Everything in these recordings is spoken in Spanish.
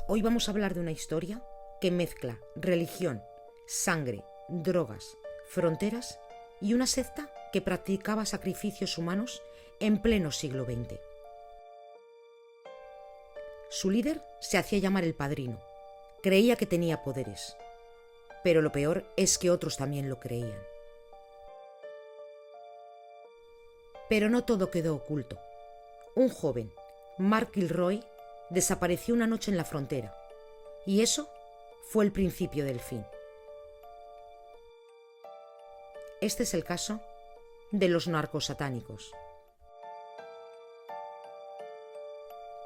Hoy vamos a hablar de una historia que mezcla religión, sangre, drogas, fronteras y una secta que practicaba sacrificios humanos en pleno siglo XX. Su líder se hacía llamar el Padrino. Creía que tenía poderes, pero lo peor es que otros también lo creían. Pero no todo quedó oculto. Un joven, Mark Kilroy, desapareció una noche en la frontera, y eso fue el principio del fin. Este es el caso de los narcosatánicos.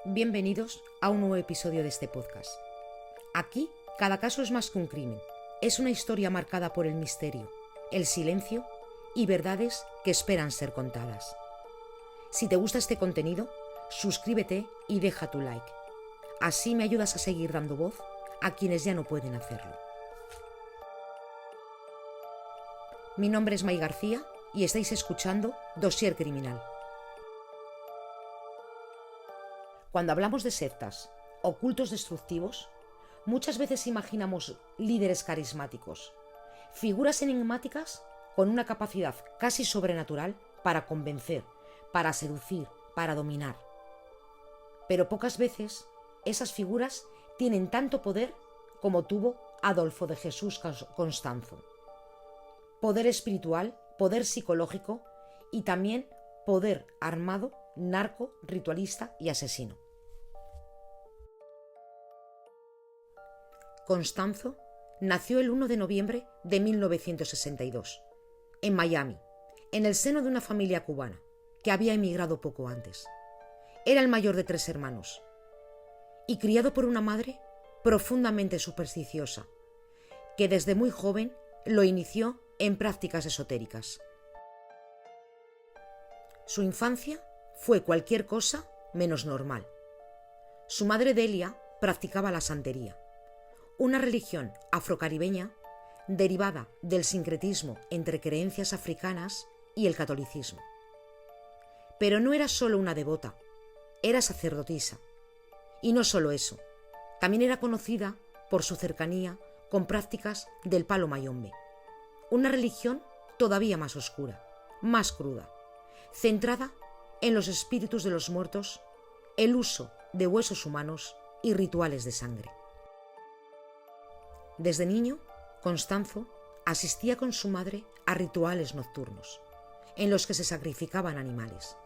Bienvenidos a un nuevo episodio de este podcast. Aquí, cada caso es más que un crimen. Es una historia marcada por el misterio, el silencio y verdades que esperan ser contadas. Si te gusta este contenido, suscríbete y deja tu like. Así me ayudas a seguir dando voz a quienes ya no pueden hacerlo. Mi nombre es May García y estáis escuchando Dossier Criminal. Cuando hablamos de sectas o cultos destructivos, muchas veces imaginamos líderes carismáticos, figuras enigmáticas con una capacidad casi sobrenatural para convencer, para seducir, para dominar. Pero pocas veces esas figuras tienen tanto poder como tuvo Adolfo de Jesús Constanzo. Poder espiritual, poder psicológico y también poder armado, narco, ritualista y asesino. Constanzo nació el 1 de noviembre de 1962, en Miami, en el seno de una familia cubana que había emigrado poco antes. Era el mayor de 3 hermanos y criado por una madre profundamente supersticiosa, que desde muy joven lo inició en prácticas esotéricas. Su infancia fue cualquier cosa menos normal. Su madre Delia practicaba la santería, una religión afrocaribeña derivada del sincretismo entre creencias africanas y el catolicismo. Pero no era solo una devota, era sacerdotisa. Y no solo eso, también era conocida por su cercanía con prácticas del palo mayombe, una religión todavía más oscura, más cruda, centrada en los espíritus de los muertos, el uso de huesos humanos y rituales de sangre. Desde niño, Constanzo asistía con su madre a rituales nocturnos, en los que se sacrificaban animales,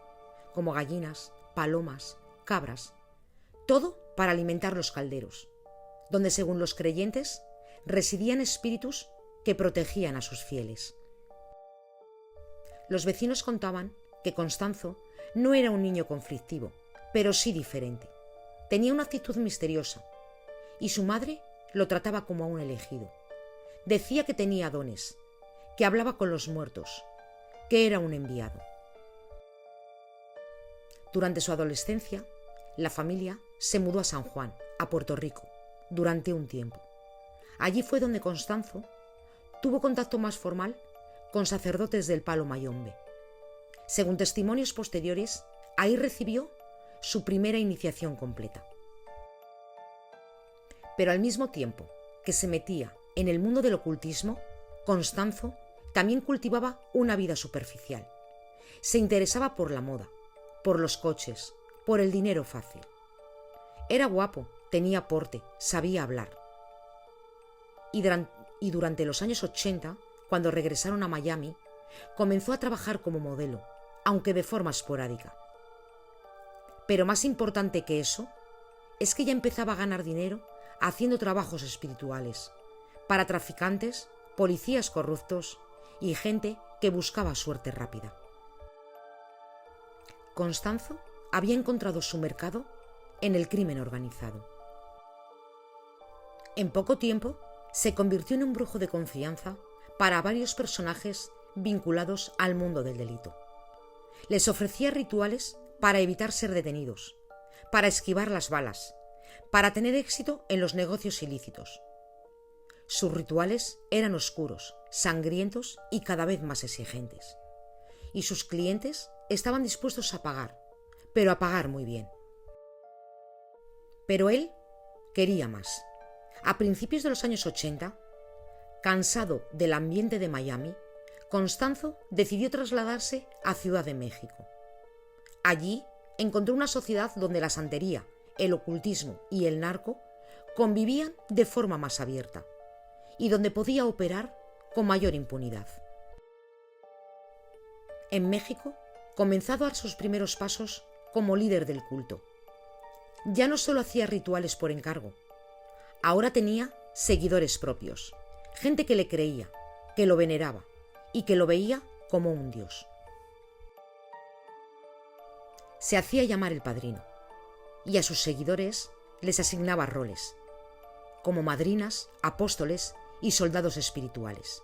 como gallinas, palomas, cabras, todo para alimentar los calderos, donde según los creyentes residían espíritus que protegían a sus fieles. Los vecinos contaban que Constanzo no era un niño conflictivo, pero sí diferente. Tenía una actitud misteriosa y su madre lo trataba como a un elegido. Decía que tenía dones, que hablaba con los muertos, que era un enviado. Durante su adolescencia, la familia se mudó a San Juan, a Puerto Rico, durante un tiempo. Allí fue donde Constanzo tuvo contacto más formal con sacerdotes del palo mayombe. Según testimonios posteriores, ahí recibió su primera iniciación completa. Pero al mismo tiempo que se metía en el mundo del ocultismo, Constanzo también cultivaba una vida superficial. Se interesaba por la moda, por los coches, por el dinero fácil. Era guapo, tenía porte, sabía hablar. Y durante los años 80, cuando regresaron a Miami, comenzó a trabajar como modelo, aunque de forma esporádica. Pero más importante que eso, es que ya empezaba a ganar dinero haciendo trabajos espirituales para traficantes, policías corruptos y gente que buscaba suerte rápida. Constanzo había encontrado su mercado en el crimen organizado. En poco tiempo se convirtió en un brujo de confianza para varios personajes vinculados al mundo del delito. Les ofrecía rituales para evitar ser detenidos, para esquivar las balas, para tener éxito en los negocios ilícitos. Sus rituales eran oscuros, sangrientos y cada vez más exigentes. Y sus clientes estaban dispuestos a pagar, pero a pagar muy bien. Pero él quería más. A principios de los años 80, cansado del ambiente de Miami, Constanzo decidió trasladarse a Ciudad de México. Allí encontró una sociedad donde la santería, el ocultismo y el narco convivían de forma más abierta y donde podía operar con mayor impunidad. En México comenzó a dar sus primeros pasos como líder del culto. Ya no solo hacía rituales por encargo, ahora tenía seguidores propios, gente que le creía, que lo veneraba y que lo veía como un dios. Se hacía llamar el padrino y a sus seguidores les asignaba roles, como madrinas, apóstoles y soldados espirituales.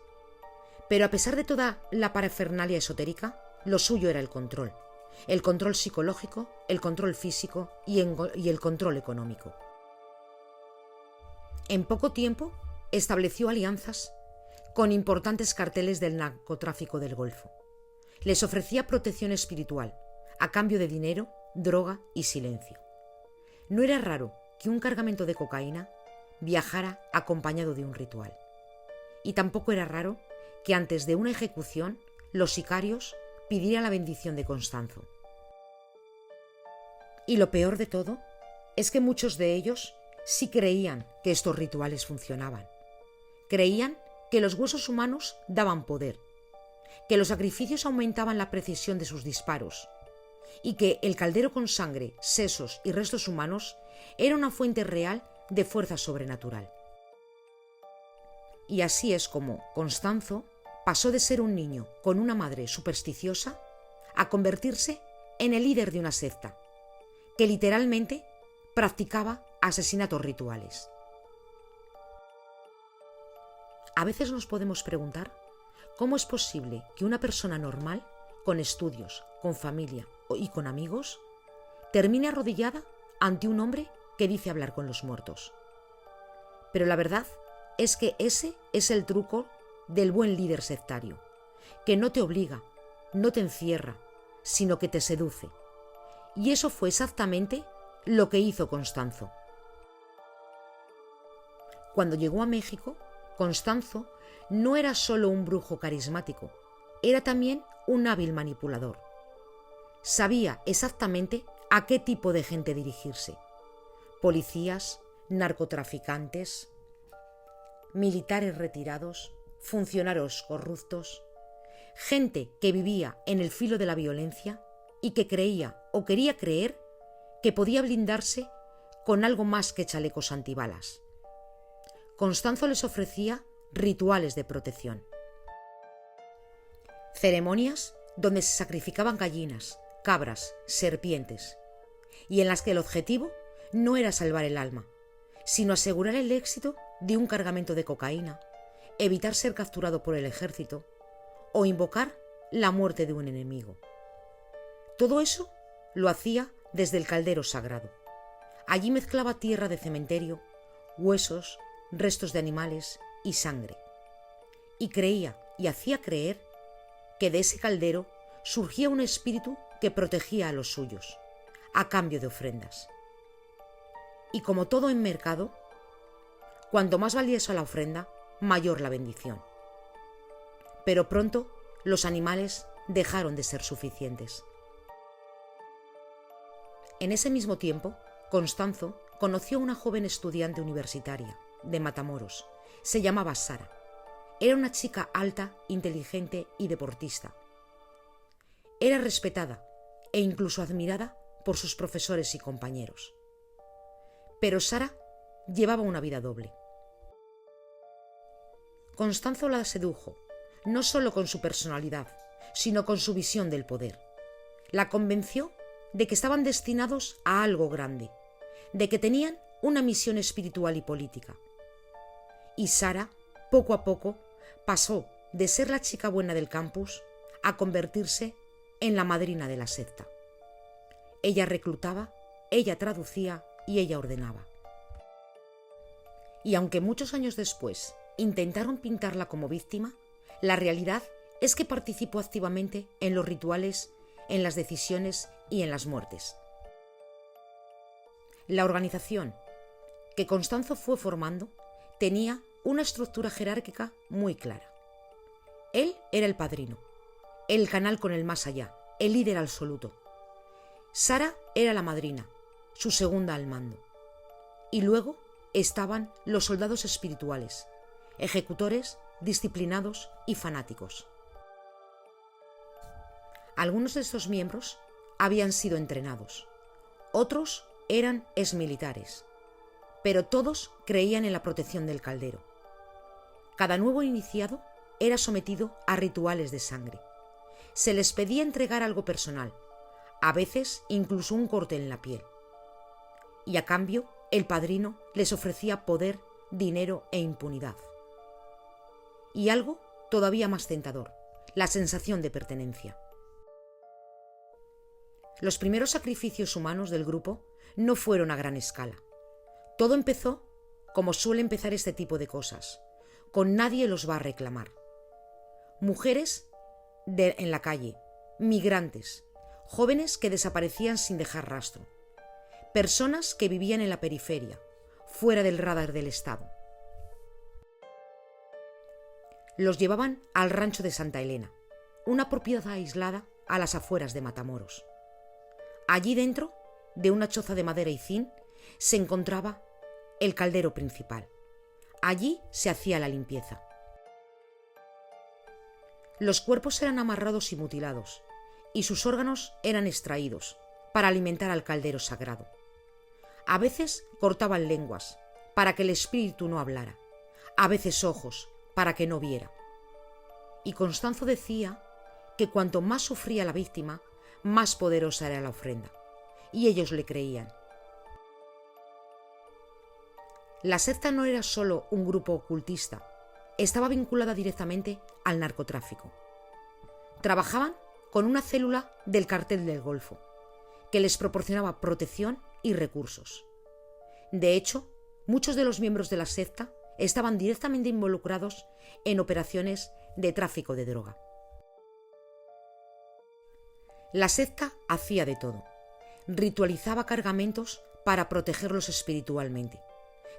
Pero a pesar de toda la parafernalia esotérica, lo suyo era el control psicológico, el control físico y el control económico. En poco tiempo estableció alianzas con importantes carteles del narcotráfico del Golfo. Les ofrecía protección espiritual a cambio de dinero, droga y silencio. No era raro que un cargamento de cocaína viajara acompañado de un ritual. Y tampoco era raro que antes de una ejecución los sicarios pidieran la bendición de Constanzo. Y lo peor de todo es que muchos de ellos sí creían que estos rituales funcionaban. Creían que los huesos humanos daban poder, que los sacrificios aumentaban la precisión de sus disparos y que el caldero con sangre, sesos y restos humanos era una fuente real de fuerza sobrenatural. Y así es como Constanzo pasó de ser un niño con una madre supersticiosa a convertirse en el líder de una secta que literalmente practicaba asesinatos rituales. A veces nos podemos preguntar cómo es posible que una persona normal, con estudios, con familia y con amigos, termine arrodillada ante un hombre que dice hablar con los muertos. Pero la verdad es que ese es el truco del buen líder sectario, que no te obliga, no te encierra, sino que te seduce. Y eso fue exactamente lo que hizo Constanzo. Cuando llegó a México, Constanzo no era solo un brujo carismático, era también un hábil manipulador. Sabía exactamente a qué tipo de gente dirigirse: policías, narcotraficantes, militares retirados, funcionarios corruptos, gente que vivía en el filo de la violencia y que creía o quería creer que podía blindarse con algo más que chalecos antibalas. Constanzo les ofrecía rituales de protección, ceremonias donde se sacrificaban gallinas, cabras, serpientes, y en las que el objetivo no era salvar el alma, sino asegurar el éxito de un cargamento de cocaína, evitar ser capturado por el ejército o invocar la muerte de un enemigo. Todo eso lo hacía desde el caldero sagrado. Allí mezclaba tierra de cementerio, huesos, restos de animales y sangre. Y creía y hacía creer que de ese caldero surgía un espíritu que protegía a los suyos, a cambio de ofrendas. Y como todo en mercado, cuanto más valiosa la ofrenda, mayor la bendición. Pero pronto los animales dejaron de ser suficientes. En ese mismo tiempo, Constanzo conoció a una joven estudiante universitaria de Matamoros. Se llamaba Sara. Era una chica alta, inteligente y deportista. Era respetada e incluso admirada por sus profesores y compañeros. Pero Sara llevaba una vida doble. Constanzo la sedujo, no solo con su personalidad, sino con su visión del poder. La convenció de que estaban destinados a algo grande, de que tenían una misión espiritual y política. Y Sara, poco a poco, pasó de ser la chica buena del campus a convertirse en la madrina de la secta. Ella reclutaba, ella traducía y ella ordenaba. Y aunque muchos años después intentaron pintarla como víctima, la realidad es que participó activamente en los rituales, en las decisiones y en las muertes. La organización, que Constanzo fue formando tenía una estructura jerárquica muy clara. Él era el padrino, el canal con el más allá, el líder absoluto. Sara era la madrina, su segunda al mando. Y luego estaban los soldados espirituales, ejecutores, disciplinados y fanáticos. Algunos de estos miembros habían sido entrenados, otros eran exmilitares, pero todos creían en la protección del caldero. Cada nuevo iniciado era sometido a rituales de sangre. Se les pedía entregar algo personal, a veces incluso un corte en la piel. Y a cambio, el padrino les ofrecía poder, dinero e impunidad. Y algo todavía más tentador, la sensación de pertenencia. Los primeros sacrificios humanos del grupo no fueron a gran escala. Todo empezó como suele empezar este tipo de cosas, con nadie los va a reclamar. Mujeres en la calle, migrantes, jóvenes que desaparecían sin dejar rastro, personas que vivían en la periferia, fuera del radar del Estado. Los llevaban al rancho de Santa Elena, una propiedad aislada a las afueras de Matamoros. Allí dentro, de una choza de madera y zinc, se encontraba el caldero principal. Allí se hacía la limpieza. Los cuerpos eran amarrados y mutilados, y sus órganos eran extraídos para alimentar al caldero sagrado. A veces cortaban lenguas para que el espíritu no hablara, a veces ojos para que no viera. Y Constanzo decía que cuanto más sufría la víctima, más poderosa era la ofrenda, y ellos le creían. La secta no era solo un grupo ocultista, estaba vinculada directamente al narcotráfico. Trabajaban con una célula del Cartel del Golfo, que les proporcionaba protección y recursos. De hecho, muchos de los miembros de la secta estaban directamente involucrados en operaciones de tráfico de droga. La secta hacía de todo. Ritualizaba cargamentos para protegerlos espiritualmente,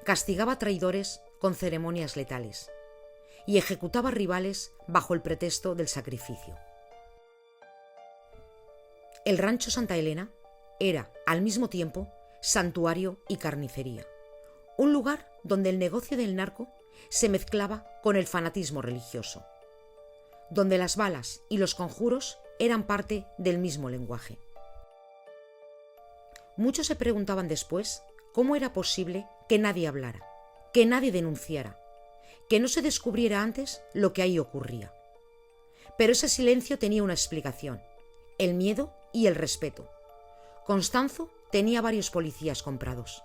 castigaba traidores con ceremonias letales y ejecutaba rivales bajo el pretexto del sacrificio. El rancho Santa Elena era, al mismo tiempo, santuario y carnicería, un lugar donde el negocio del narco se mezclaba con el fanatismo religioso, donde las balas y los conjuros eran parte del mismo lenguaje. Muchos se preguntaban después cómo era posible que nadie hablara, que nadie denunciara, que no se descubriera antes lo que ahí ocurría. Pero ese silencio tenía una explicación: el miedo y el respeto. Constanzo tenía varios policías comprados.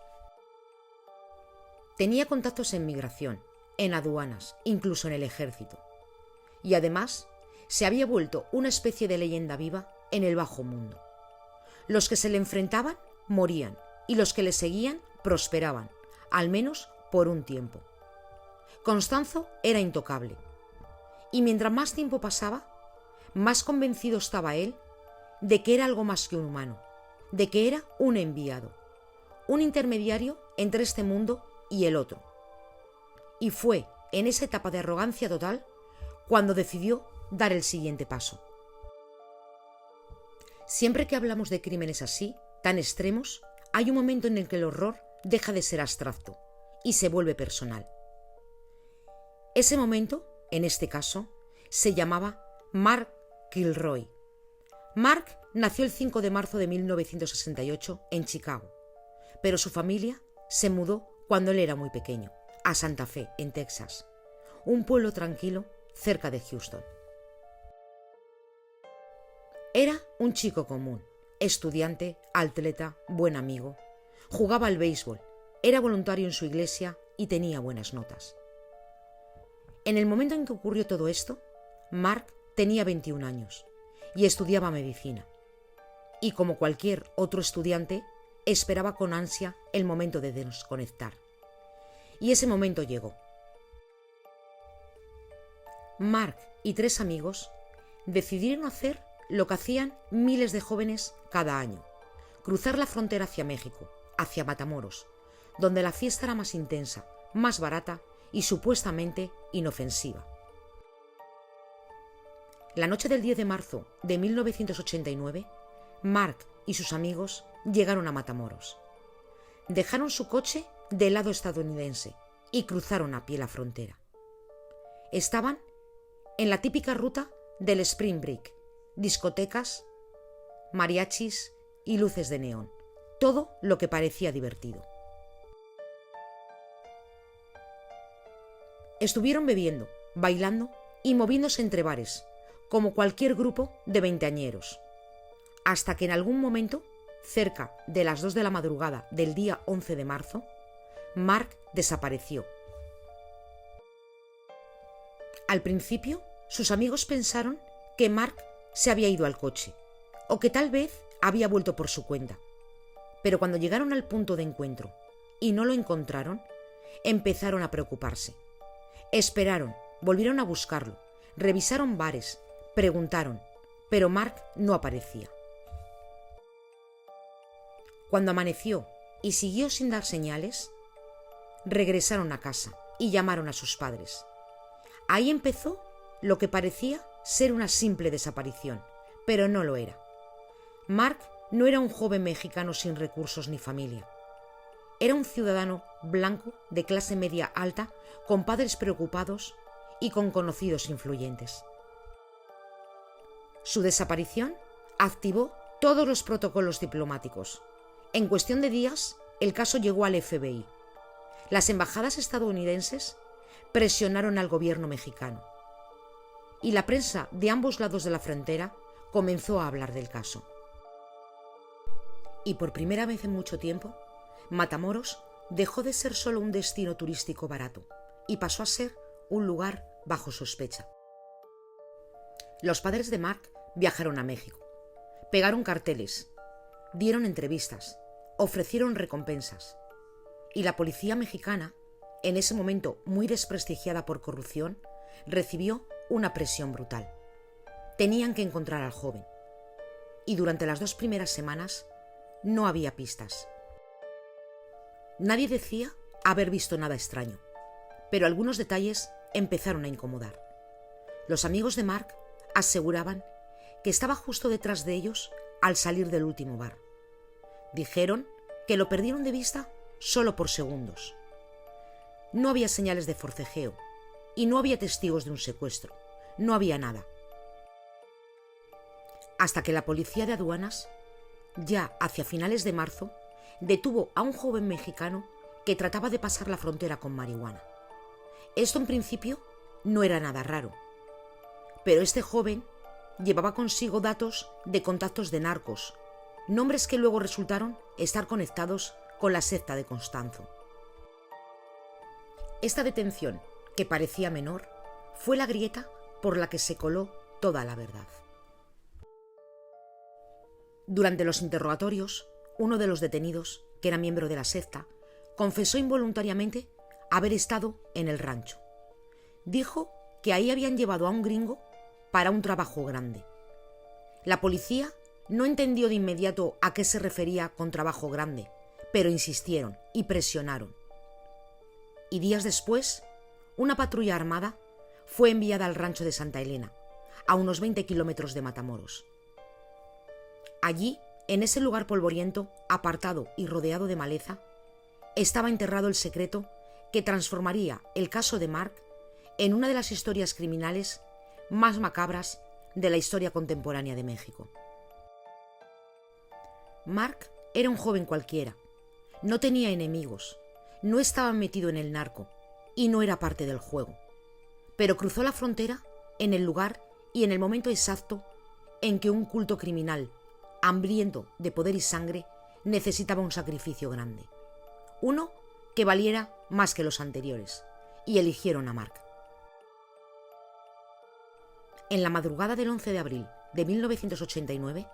Tenía contactos en migración, en aduanas, incluso en el ejército. Y además, se había vuelto una especie de leyenda viva en el bajo mundo. Los que se le enfrentaban morían y los que le seguían prosperaban, al menos por un tiempo. Constanzo era intocable. Y mientras más tiempo pasaba, más convencido estaba él de que era algo más que un humano, de que era un enviado, un intermediario entre este mundo y el otro. Y fue en esa etapa de arrogancia total cuando decidió dar el siguiente paso. Siempre que hablamos de crímenes así, tan extremos, hay un momento en el que el horror deja de ser abstracto y se vuelve personal. Ese momento, en este caso, se llamaba Mark Kilroy. Mark nació el 5 de marzo de 1968 en Chicago, pero su familia se mudó cuando él era muy pequeño, a Santa Fe, en Texas, un pueblo tranquilo cerca de Houston. Era un chico común, estudiante, atleta, buen amigo. Jugaba al béisbol, era voluntario en su iglesia y tenía buenas notas. En el momento en que ocurrió todo esto, Mark tenía 21 años y estudiaba medicina. Y como cualquier otro estudiante, esperaba con ansia el momento de desconectar. Y ese momento llegó. Mark y 3 amigos decidieron hacer lo que hacían miles de jóvenes cada año: cruzar la frontera hacia México, hacia Matamoros, donde la fiesta era más intensa, más barata y supuestamente inofensiva. La noche del 10 de marzo de 1989, Mark y sus amigos llegaron a Matamoros. Dejaron su coche del lado estadounidense y cruzaron a pie la frontera. Estaban en la típica ruta del Spring Break, discotecas, mariachis y luces de neón, todo lo que parecía divertido. Estuvieron bebiendo, bailando y moviéndose entre bares, como cualquier grupo de veinteañeros, hasta que en algún momento, cerca de las 2 de la madrugada del día 11 de marzo, Mark desapareció. Al principio, sus amigos pensaron que Mark se había ido al coche, o que tal vez había vuelto por su cuenta. Pero cuando llegaron al punto de encuentro y no lo encontraron, empezaron a preocuparse. Esperaron, volvieron a buscarlo, revisaron bares, preguntaron, pero Mark no aparecía. Cuando amaneció y siguió sin dar señales, regresaron a casa y llamaron a sus padres. Ahí empezó lo que parecía ser una simple desaparición, pero no lo era. Mark no era un joven mexicano sin recursos ni familia. Era un ciudadano blanco de clase media alta, con padres preocupados y con conocidos influyentes. Su desaparición activó todos los protocolos diplomáticos. En cuestión de días, el caso llegó al FBI. Las embajadas estadounidenses presionaron al gobierno mexicano y la prensa de ambos lados de la frontera comenzó a hablar del caso. Y por primera vez en mucho tiempo, Matamoros dejó de ser solo un destino turístico barato y pasó a ser un lugar bajo sospecha. Los padres de Mark viajaron a México, pegaron carteles, dieron entrevistas, ofrecieron recompensas, y la policía mexicana, en ese momento muy desprestigiada por corrupción, recibió una presión brutal. Tenían que encontrar al joven, y durante las 2 primeras semanas no había pistas. Nadie decía haber visto nada extraño, pero algunos detalles empezaron a incomodar. Los amigos de Mark aseguraban que estaba justo detrás de ellos al salir del último bar. Dijeron que lo perdieron de vista solo por segundos. No había señales de forcejeo y no había testigos de un secuestro. No había nada. Hasta que la policía de aduanas, ya hacia finales de marzo, detuvo a un joven mexicano que trataba de pasar la frontera con marihuana. Esto en principio no era nada raro, pero este joven llevaba consigo datos de contactos de narcos, nombres que luego resultaron estar conectados con la secta de Constanzo. Esta detención, que parecía menor, fue la grieta por la que se coló toda la verdad. Durante los interrogatorios, uno de los detenidos, que era miembro de la secta, confesó involuntariamente haber estado en el rancho. Dijo que ahí habían llevado a un gringo para un trabajo grande. La policía no entendió de inmediato a qué se refería con trabajo grande, pero insistieron y presionaron. Y días después, una patrulla armada fue enviada al rancho de Santa Elena, a unos 20 kilómetros de Matamoros. Allí, en ese lugar polvoriento, apartado y rodeado de maleza, estaba enterrado el secreto que transformaría el caso de Mark en una de las historias criminales más macabras de la historia contemporánea de México. Mark era un joven cualquiera, no tenía enemigos, no estaba metido en el narco y no era parte del juego, pero cruzó la frontera en el lugar y en el momento exacto en que un culto criminal, hambriento de poder y sangre, necesitaba un sacrificio grande, uno que valiera más que los anteriores, y eligieron a Mark. En la madrugada del 11 de abril de 1989,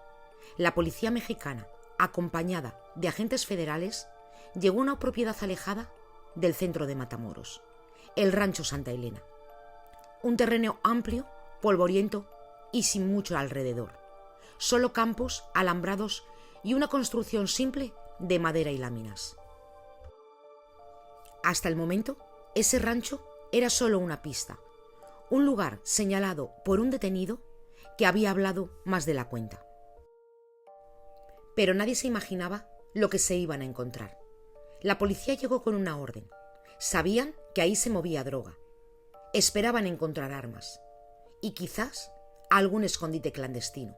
la policía mexicana, acompañada de agentes federales, llegó a una propiedad alejada del centro de Matamoros, el rancho Santa Elena. Un terreno amplio, polvoriento y sin mucho alrededor. Solo campos, alambrados y una construcción simple de madera y láminas. Hasta el momento, ese rancho era solo una pista, un lugar señalado por un detenido que había hablado más de la cuenta. Pero nadie se imaginaba lo que se iban a encontrar. La policía llegó con una orden. Sabían que ahí se movía droga. Esperaban encontrar armas y quizás algún escondite clandestino.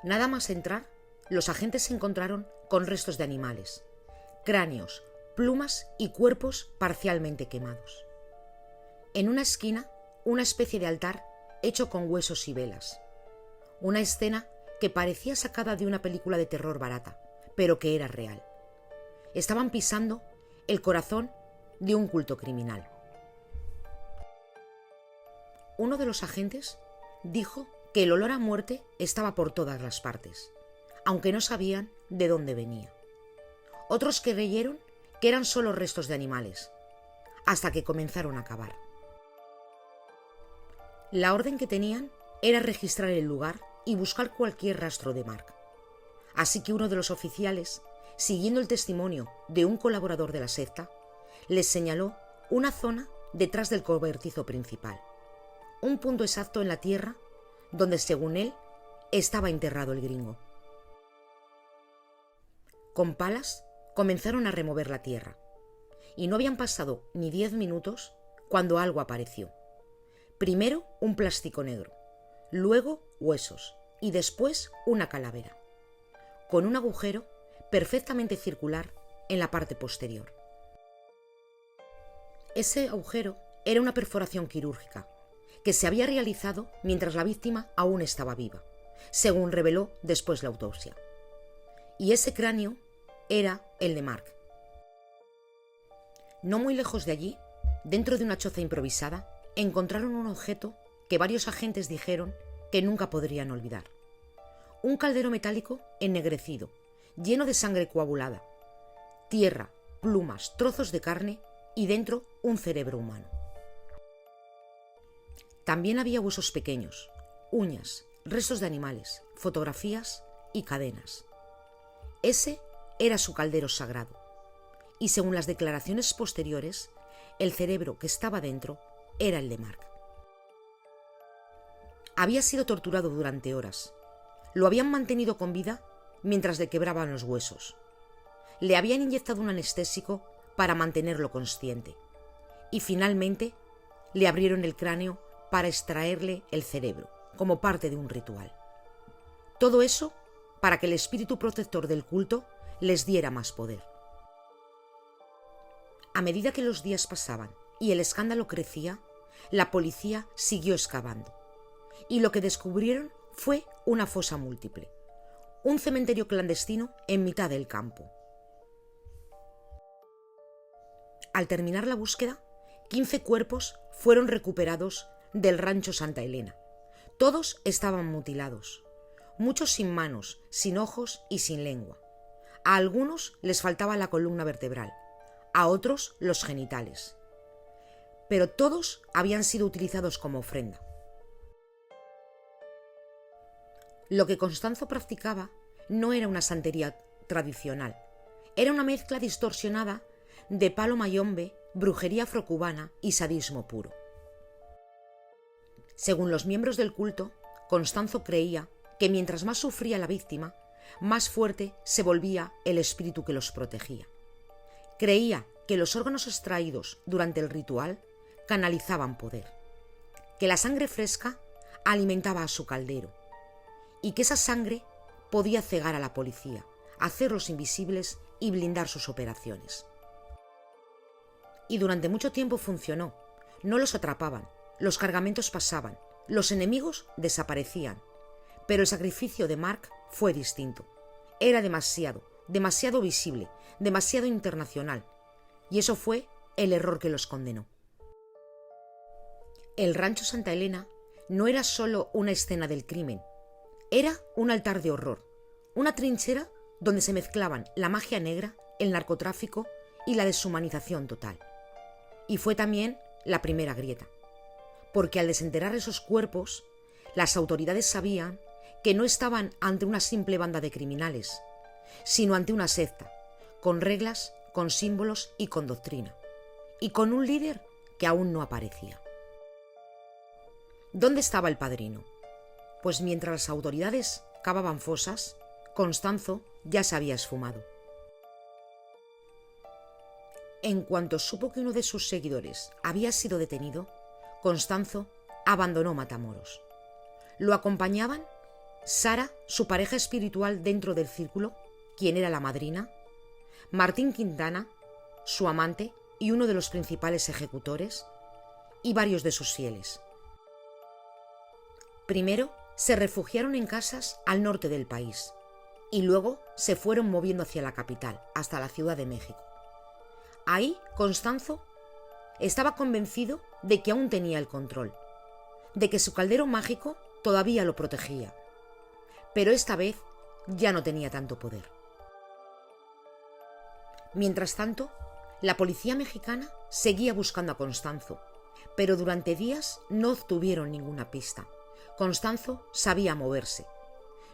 Nada más entrar, los agentes se encontraron con restos de animales, cráneos, plumas y cuerpos parcialmente quemados. En una esquina, una especie de altar hecho con huesos y velas. Una escena que parecía sacada de una película de terror barata, pero que era real. Estaban pisando el corazón de un culto criminal. Uno de los agentes dijo que el olor a muerte estaba por todas las partes, aunque no sabían de dónde venía. Otros creyeron que eran solo restos de animales, hasta que comenzaron a cavar. La orden que tenían era registrar el lugar y buscar cualquier rastro de Mark. Así que uno de los oficiales, siguiendo el testimonio de un colaborador de la secta, les señaló una zona detrás del cobertizo principal, un punto exacto en la tierra donde, según él, estaba enterrado el gringo. Con palas comenzaron a remover la tierra, y no habían pasado ni 10 minutos cuando algo apareció. Primero un plástico negro, luego huesos y después una calavera, con un agujero perfectamente circular en la parte posterior. Ese agujero era una perforación quirúrgica que se había realizado mientras la víctima aún estaba viva, según reveló después la autopsia. Y ese cráneo era el de Mark. No muy lejos de allí, dentro de una choza improvisada, encontraron un objeto que varios agentes dijeron que nunca podrían olvidar. Un caldero metálico ennegrecido, lleno de sangre coagulada, tierra, plumas, trozos de carne y dentro un cerebro humano. También había huesos pequeños, uñas, restos de animales, fotografías y cadenas. Ese era su caldero sagrado, y según las declaraciones posteriores, el cerebro que estaba dentro era el de Mark. Había sido torturado durante horas. Lo habían mantenido con vida mientras le quebraban los huesos. Le habían inyectado un anestésico para mantenerlo consciente. Y finalmente le abrieron el cráneo para extraerle el cerebro, como parte de un ritual. Todo eso para que el espíritu protector del culto les diera más poder. A medida que los días pasaban y el escándalo crecía, la policía siguió excavando. Y lo que descubrieron fue una fosa múltiple, un cementerio clandestino en mitad del campo. Al terminar la búsqueda, 15 cuerpos fueron recuperados del rancho Santa Elena. Todos estaban mutilados, muchos sin manos, sin ojos y sin lengua. A algunos les faltaba la columna vertebral, a otros los genitales. Pero todos habían sido utilizados como ofrenda. Lo que Constanzo practicaba no era una santería tradicional, era una mezcla distorsionada de palo mayombe, brujería afrocubana y sadismo puro. Según los miembros del culto, Constanzo creía que mientras más sufría la víctima, más fuerte se volvía el espíritu que los protegía. Creía que los órganos extraídos durante el ritual canalizaban poder, que la sangre fresca alimentaba a su caldero y que esa sangre podía cegar a la policía, hacerlos invisibles y blindar sus operaciones. Y durante mucho tiempo funcionó. No los atrapaban, los cargamentos pasaban, los enemigos desaparecían. Pero el sacrificio de Mark fue distinto. Era demasiado visible, demasiado internacional. Y eso fue el error que los condenó. El rancho Santa Elena no era solo una escena del crimen. Era un altar de horror, una trinchera donde se mezclaban la magia negra, el narcotráfico y la deshumanización total. Y fue también la primera grieta, porque al desenterrar esos cuerpos, las autoridades sabían que no estaban ante una simple banda de criminales, sino ante una secta, con reglas con símbolos y con doctrina, y con un líder que aún no aparecía. ¿Dónde estaba el padrino? Pues mientras las autoridades cavaban fosas, Constanzo ya se había esfumado. En cuanto supo que uno de sus seguidores había sido detenido, Constanzo abandonó Matamoros. Lo acompañaban Sara, su pareja espiritual dentro del círculo, quien era la madrina, Martín Quintana, su amante y uno de los principales ejecutores, y varios de sus fieles. Primero se refugiaron en casas al norte del país y luego se fueron moviendo hacia la capital, hasta la Ciudad de México. Ahí Constanzo estaba convencido de que aún tenía el control, de que su caldero mágico todavía lo protegía, pero esta vez ya no tenía tanto poder. Mientras tanto, la policía mexicana seguía buscando a Constanzo, pero durante días no obtuvieron ninguna pista. Constanzo sabía moverse.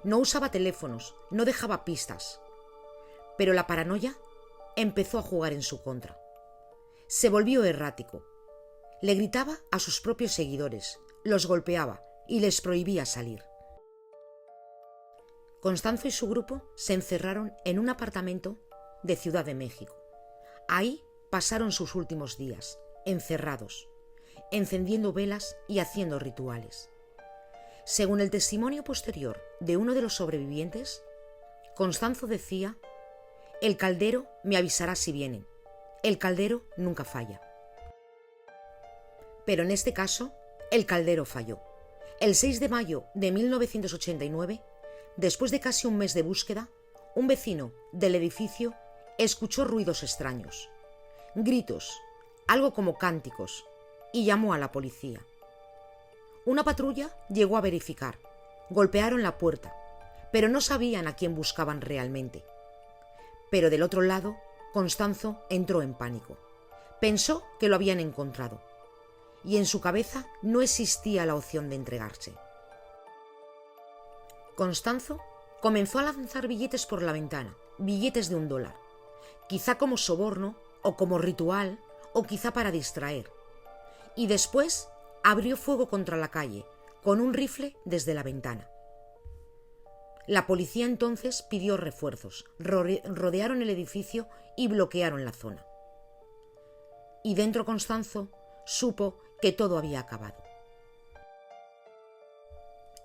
No usaba teléfonos, no dejaba pistas. Pero la paranoia empezó a jugar en su contra. Se volvió errático. Le gritaba a sus propios seguidores, los golpeaba y les prohibía salir. Constanzo y su grupo se encerraron en un apartamento de Ciudad de México. Ahí pasaron sus últimos días, encerrados, encendiendo velas y haciendo rituales. Según el testimonio posterior de uno de los sobrevivientes, Constanzo decía: «El caldero me avisará si vienen. El caldero nunca falla». Pero en este caso, el caldero falló. El 6 de mayo de 1989, después de casi un mes de búsqueda, un vecino del edificio escuchó ruidos extraños, gritos, algo como cánticos, y llamó a la policía. Una patrulla llegó a verificar. Golpearon la puerta, pero no sabían a quién buscaban realmente. Pero del otro lado, Constanzo entró en pánico. Pensó que lo habían encontrado, y en su cabeza no existía la opción de entregarse. Constanzo comenzó a lanzar billetes por la ventana, billetes de $1, quizá como soborno o como ritual o quizá para distraer. Y después abrió fuego contra la calle, con un rifle desde la ventana. La policía entonces pidió refuerzos, rodearon el edificio y bloquearon la zona. Y dentro Constanzo supo que todo había acabado.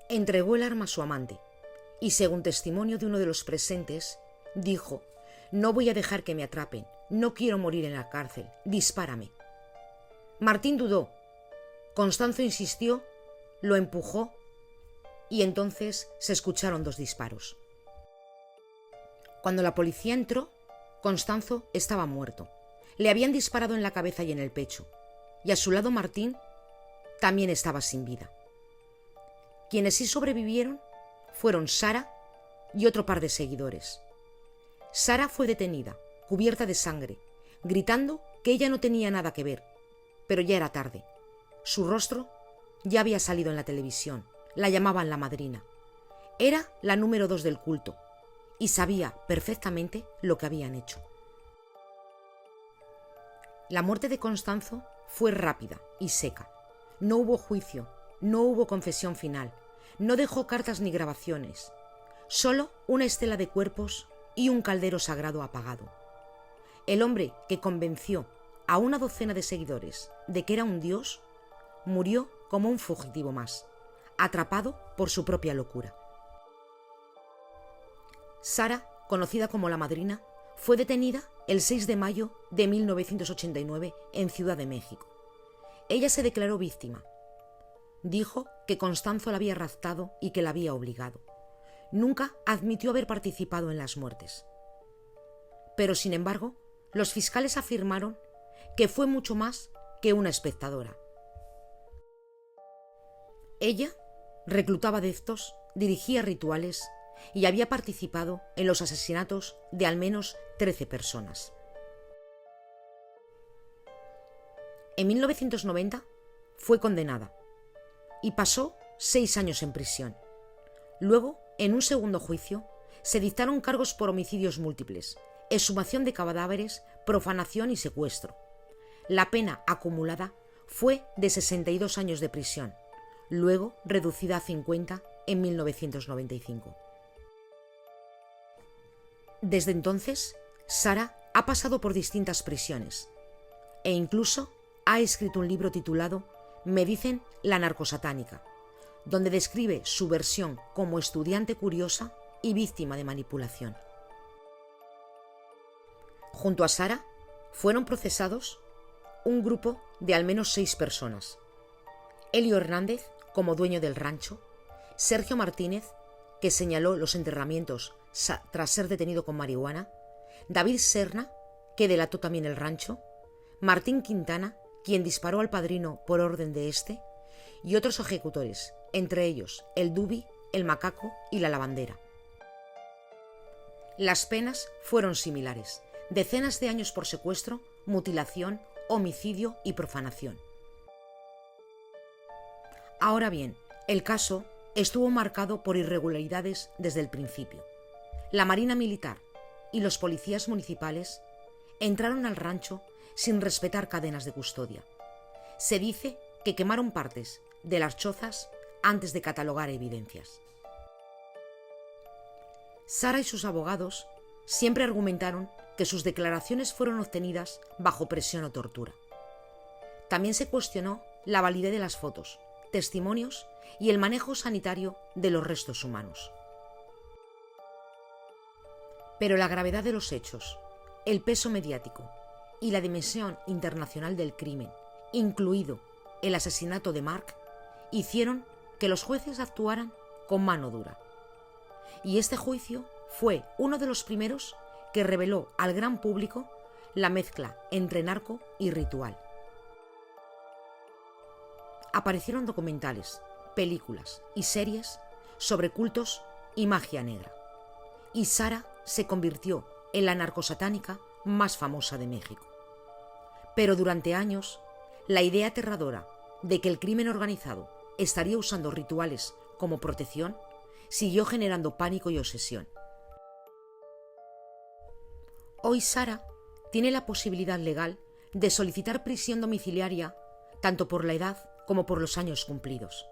Entregó el arma a su amante y, según testimonio de uno de los presentes, dijo: «No voy a dejar que me atrapen, no quiero morir en la cárcel, dispárame». Martín dudó. Constanzo insistió, lo empujó y entonces se escucharon 2 disparos. Cuando la policía entró, Constanzo estaba muerto. Le habían disparado en la cabeza y en el pecho, y a su lado Martín también estaba sin vida. Quienes sí sobrevivieron fueron Sara y otro par de seguidores. Sara fue detenida, cubierta de sangre, gritando que ella no tenía nada que ver, pero ya era tarde. Su rostro ya había salido en la televisión, la llamaban la madrina. Era la número 2 del culto y sabía perfectamente lo que habían hecho. La muerte de Constanzo fue rápida y seca. No hubo juicio, no hubo confesión final, no dejó cartas ni grabaciones, solo una estela de cuerpos y un caldero sagrado apagado. El hombre que convenció a una docena de seguidores de que era un dios murió como un fugitivo más, atrapado por su propia locura. Sara, conocida como la madrina, fue detenida el 6 de mayo de 1989 en Ciudad de México. Ella se declaró víctima. Dijo que Constanzo la había raptado y que la había obligado. Nunca admitió haber participado en las muertes. Pero, sin embargo, los fiscales afirmaron que fue mucho más que una espectadora. Ella reclutaba adeptos, dirigía rituales y había participado en los asesinatos de al menos 13 personas. En 1990 fue condenada y pasó 6 años en prisión. Luego, en un segundo juicio, se dictaron cargos por homicidios múltiples, exhumación de cadáveres, profanación y secuestro. La pena acumulada fue de 62 años de prisión, luego reducida a 50 en 1995. Desde entonces, Sara ha pasado por distintas prisiones e incluso ha escrito un libro titulado Me dicen la narcosatánica, donde describe su versión como estudiante curiosa y víctima de manipulación. Junto a Sara fueron procesados un grupo de al menos 6 personas. Elio Hernández, como dueño del rancho, Sergio Martínez, que señaló los enterramientos tras ser detenido con marihuana, David Serna, que delató también el rancho, Martín Quintana, quien disparó al padrino por orden de este, y otros ejecutores, entre ellos el Dubi, el Macaco y la Lavandera. Las penas fueron similares: decenas de años por secuestro, mutilación, homicidio y profanación. Ahora bien, el caso estuvo marcado por irregularidades desde el principio. La Marina Militar y los policías municipales entraron al rancho sin respetar cadenas de custodia. Se dice que quemaron partes de las chozas antes de catalogar evidencias. Sara y sus abogados siempre argumentaron que sus declaraciones fueron obtenidas bajo presión o tortura. También se cuestionó la validez de las fotos, testimonios y el manejo sanitario de los restos humanos. Pero la gravedad de los hechos, el peso mediático y la dimensión internacional del crimen, incluido el asesinato de Mark, hicieron que los jueces actuaran con mano dura. Y este juicio fue uno de los primeros que reveló al gran público la mezcla entre narco y ritual. Aparecieron documentales, películas y series sobre cultos y magia negra. Y Sara se convirtió en la narcosatánica más famosa de México. Pero durante años, la idea aterradora de que el crimen organizado estaría usando rituales como protección siguió generando pánico y obsesión. Hoy Sara tiene la posibilidad legal de solicitar prisión domiciliaria tanto por la edad como por los años cumplidos.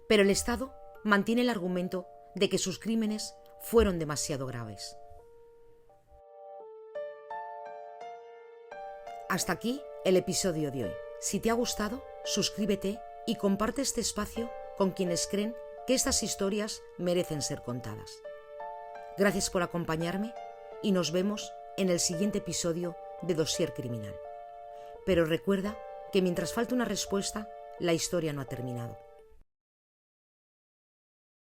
Pero el Estado mantiene el argumento de que sus crímenes fueron demasiado graves. Hasta aquí el episodio de hoy. Si te ha gustado, suscríbete y comparte este espacio con quienes creen que estas historias merecen ser contadas. Gracias por acompañarme y nos vemos en el siguiente episodio de Dossier Criminal. Pero recuerda que mientras falte una respuesta, la historia no ha terminado.